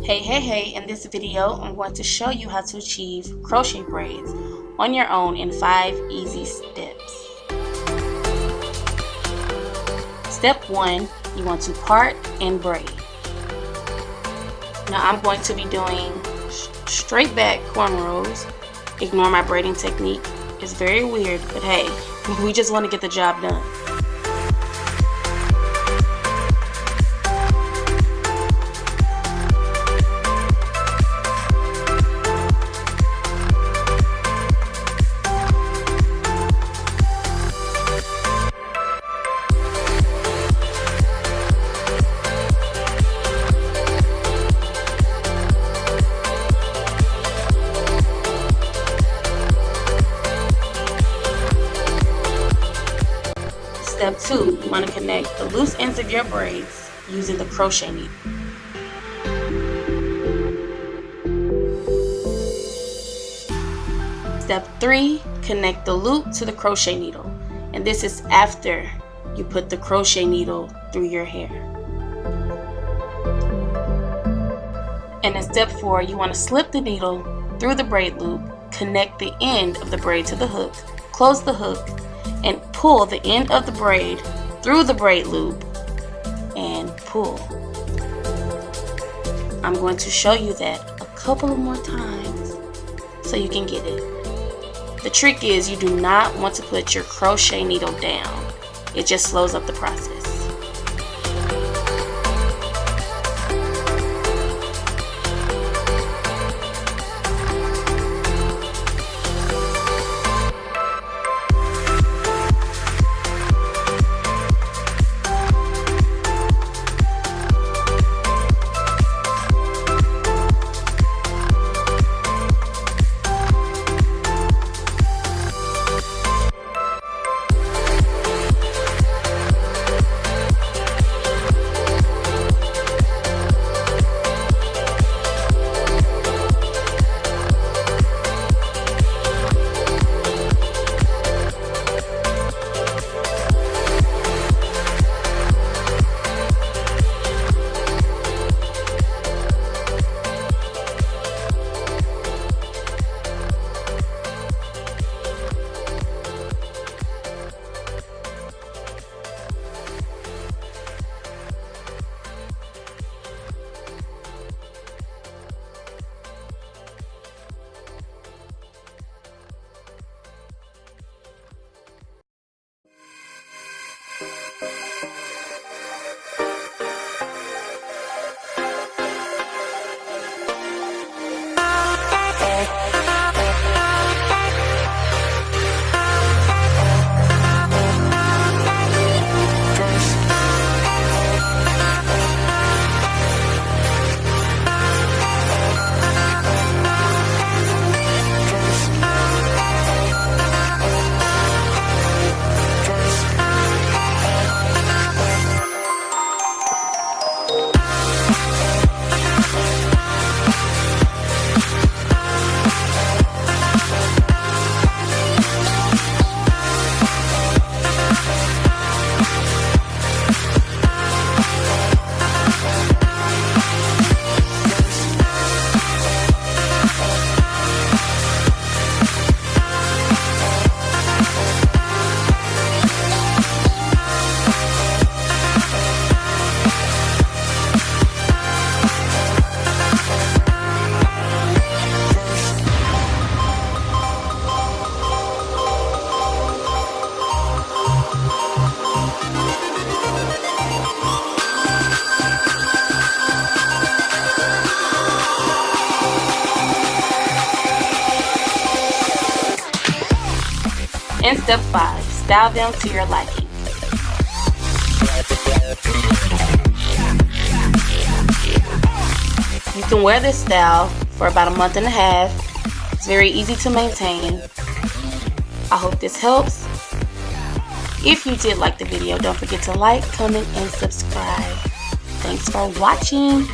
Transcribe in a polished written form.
Hey, in this video I'm going to show you how to achieve crochet braids on your own in 5 easy steps. Step 1, you want to part and braid. Now I'm going to be doing straight back cornrows. Ignore my braiding technique, it's very weird, but hey, we just want to get the job done. Step 2, you want to connect the loose ends of your braids using the crochet needle. Step 3, connect the loop to the crochet needle, and this is after you put the crochet needle through your hair. And in step 4, you want to slip the needle through the braid loop, connect the end of the braid to the hook, close the hook, and pull the end of the braid through the braid loop and pull. I'm going to show you that a couple of more times so you can get it. The trick is you do not want to put your crochet needle down. It just slows up the process. And step 5, style them to your liking. You can wear this style for about a month and a half. It's very easy to maintain. I hope this helps. If you did like the video, don't forget to like, comment, and subscribe. Thanks for watching.